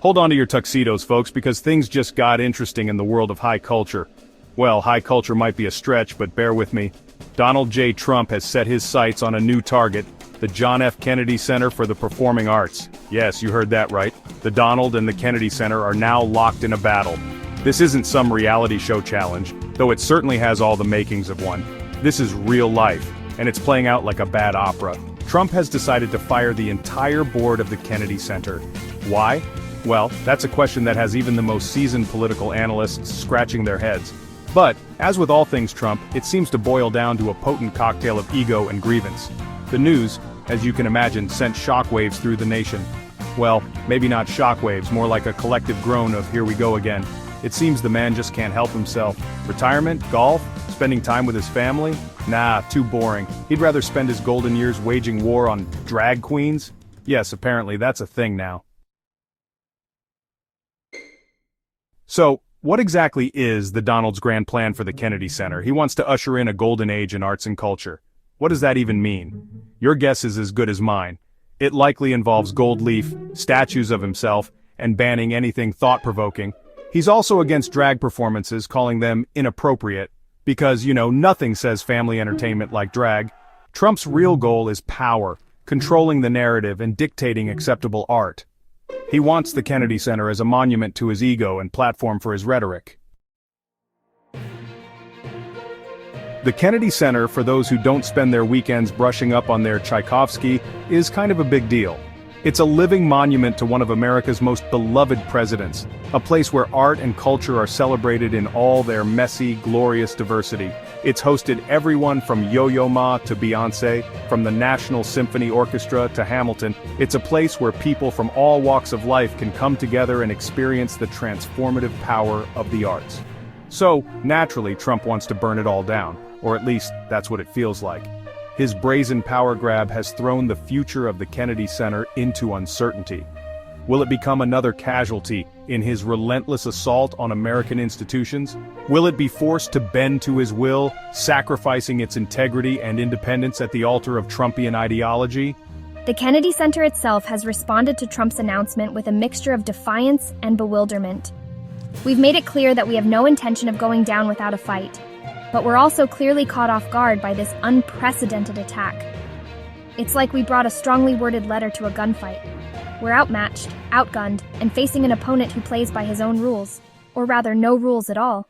Hold on to your tuxedos, folks, because things just got interesting in the world of high culture. Well, high culture might be a stretch, but bear with me. Donald J. Trump has set his sights on a new target, the John F. Kennedy Center for the Performing Arts. Yes, you heard that right. The Donald and the Kennedy Center are now locked in a battle. This isn't some reality show challenge, though it certainly has all the makings of one. This is real life, and it's playing out like a bad opera. Trump has decided to fire the entire board of the Kennedy Center. Why? Well, that's a question that has even the most seasoned political analysts scratching their heads. But, as with all things Trump, it seems to boil down to a potent cocktail of ego and grievance. The news, as you can imagine, sent shockwaves through the nation. Well, maybe not shockwaves, more like a collective groan of here we go again. It seems the man just can't help himself. Retirement? Golf? Spending time with his family? Nah, too boring. He'd rather spend his golden years waging war on drag queens? Yes, apparently that's a thing now. So, what exactly is the Donald's grand plan for the Kennedy Center? He wants to usher in a golden age in arts and culture. What does that even mean? Your guess is as good as mine. It likely involves gold leaf, statues of himself, and banning anything thought-provoking. He's also against drag performances, calling them inappropriate, because, nothing says family entertainment like drag. Trump's real goal is power, controlling the narrative and dictating acceptable art. He wants the Kennedy Center as a monument to his ego and platform for his rhetoric. The Kennedy Center, for those who don't spend their weekends brushing up on their Tchaikovsky, is kind of a big deal. It's a living monument to one of America's most beloved presidents, a place where art and culture are celebrated in all their messy, glorious diversity. It's hosted everyone from Yo-Yo Ma to Beyoncé, from the National Symphony Orchestra to Hamilton. It's a place where people from all walks of life can come together and experience the transformative power of the arts. So, naturally, Trump wants to burn it all down, or at least, that's what it feels like. His brazen power grab has thrown the future of the Kennedy Center into uncertainty. Will it become another casualty in his relentless assault on American institutions? Will it be forced to bend to his will, sacrificing its integrity and independence at the altar of Trumpian ideology? The Kennedy Center itself has responded to Trump's announcement with a mixture of defiance and bewilderment. We've made it clear that we have no intention of going down without a fight. But we're also clearly caught off guard by this unprecedented attack. It's like we brought a strongly worded letter to a gunfight. We're outmatched, outgunned, and facing an opponent who plays by his own rules. Or rather, no rules at all.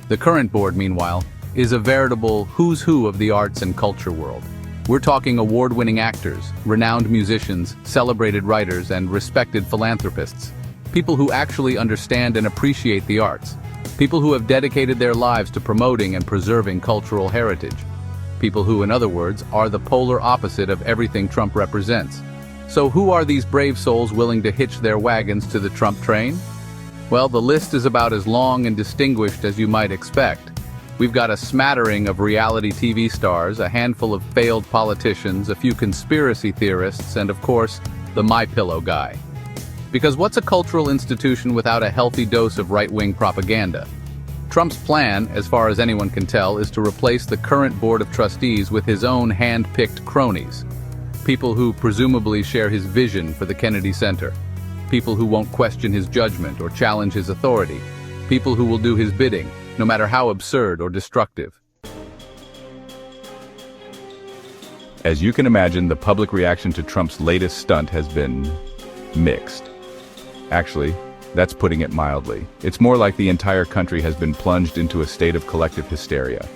The current board, meanwhile, is a veritable who's who of the arts and culture world. We're talking award-winning actors, renowned musicians, celebrated writers, and respected philanthropists. People who actually understand and appreciate the arts. People who have dedicated their lives to promoting and preserving cultural heritage. People who, in other words, are the polar opposite of everything Trump represents. So who are these brave souls willing to hitch their wagons to the Trump train? Well, the list is about as long and distinguished as you might expect. We've got a smattering of reality TV stars, a handful of failed politicians, a few conspiracy theorists, and of course, the MyPillow guy. Because what's a cultural institution without a healthy dose of right-wing propaganda? Trump's plan, as far as anyone can tell, is to replace the current board of trustees with his own hand-picked cronies. People who presumably share his vision for the Kennedy Center. People who won't question his judgment or challenge his authority. People who will do his bidding, no matter how absurd or destructive. As you can imagine, the public reaction to Trump's latest stunt has been mixed. Actually, that's putting it mildly. It's more like the entire country has been plunged into a state of collective hysteria.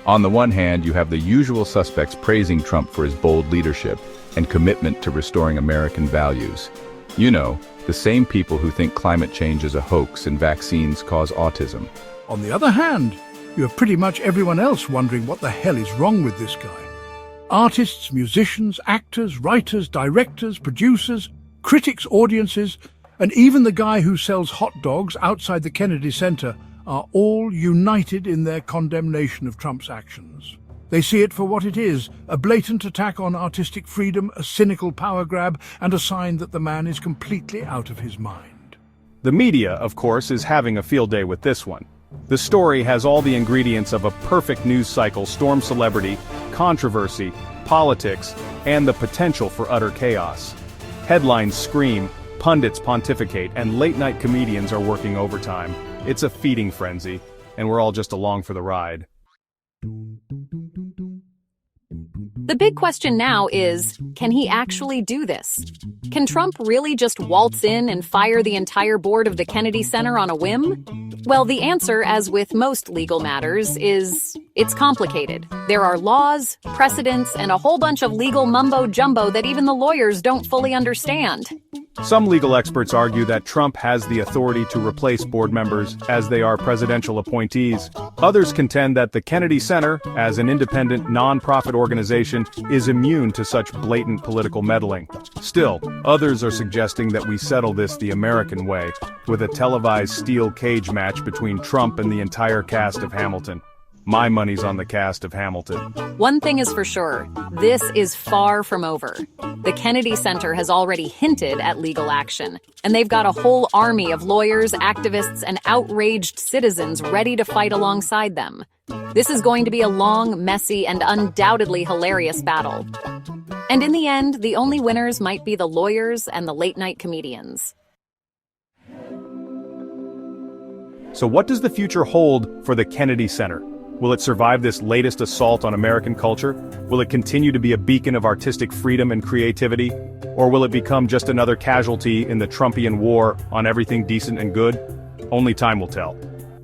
On the one hand, you have the usual suspects praising Trump for his bold leadership and commitment to restoring American values. The same people who think climate change is a hoax and vaccines cause autism. On the other hand, you have pretty much everyone else wondering what the hell is wrong with this guy. Artists, musicians, actors, writers, directors, producers, critics, audiences, and even the guy who sells hot dogs outside the Kennedy Center are all united in their condemnation of Trump's actions. They see it for what it is, a blatant attack on artistic freedom, a cynical power grab, and a sign that the man is completely out of his mind. The media, of course, is having a field day with this one. The story has all the ingredients of a perfect news cycle: storm celebrity, controversy, politics, and the potential for utter chaos. Headlines scream, pundits pontificate, and late-night comedians are working overtime. It's a feeding frenzy, and we're all just along for the ride. The big question now is, can he actually do this? Can Trump really just waltz in and fire the entire board of the Kennedy Center on a whim? Well, the answer, as with most legal matters, is it's complicated. There are laws, precedents, and a whole bunch of legal mumbo-jumbo that even the lawyers don't fully understand. Some legal experts argue that Trump has the authority to replace board members as they are presidential appointees. Others contend that the Kennedy Center, as an independent, non-profit organization, is immune to such blatant political meddling. Still, others are suggesting that we settle this the American way, with a televised steel cage match between Trump and the entire cast of Hamilton. My money's on the cast of Hamilton. One thing is for sure, this is far from over. The Kennedy Center has already hinted at legal action, and they've got a whole army of lawyers, activists, and outraged citizens ready to fight alongside them. This is going to be a long, messy, and undoubtedly hilarious battle. And in the end, the only winners might be the lawyers and the late-night comedians. So what does the future hold for the Kennedy Center? Will it survive this latest assault on American culture? Will it continue to be a beacon of artistic freedom and creativity? Or will it become just another casualty in the Trumpian war on everything decent and good? Only time will tell.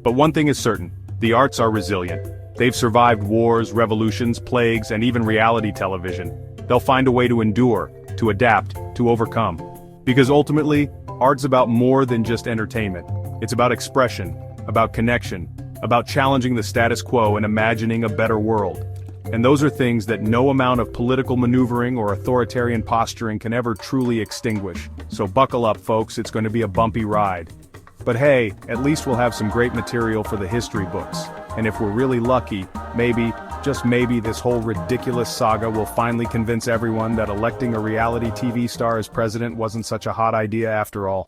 But one thing is certain, the arts are resilient. They've survived wars, revolutions, plagues, and even reality television. They'll find a way to endure, to adapt, to overcome. Because ultimately, art's about more than just entertainment. It's about expression, about connection, about challenging the status quo and imagining a better world. And those are things that no amount of political maneuvering or authoritarian posturing can ever truly extinguish. So buckle up, folks, it's going to be a bumpy ride. But hey, at least we'll have some great material for the history books. And if we're really lucky, maybe, just maybe, this whole ridiculous saga will finally convince everyone that electing a reality TV star as president wasn't such a hot idea after all.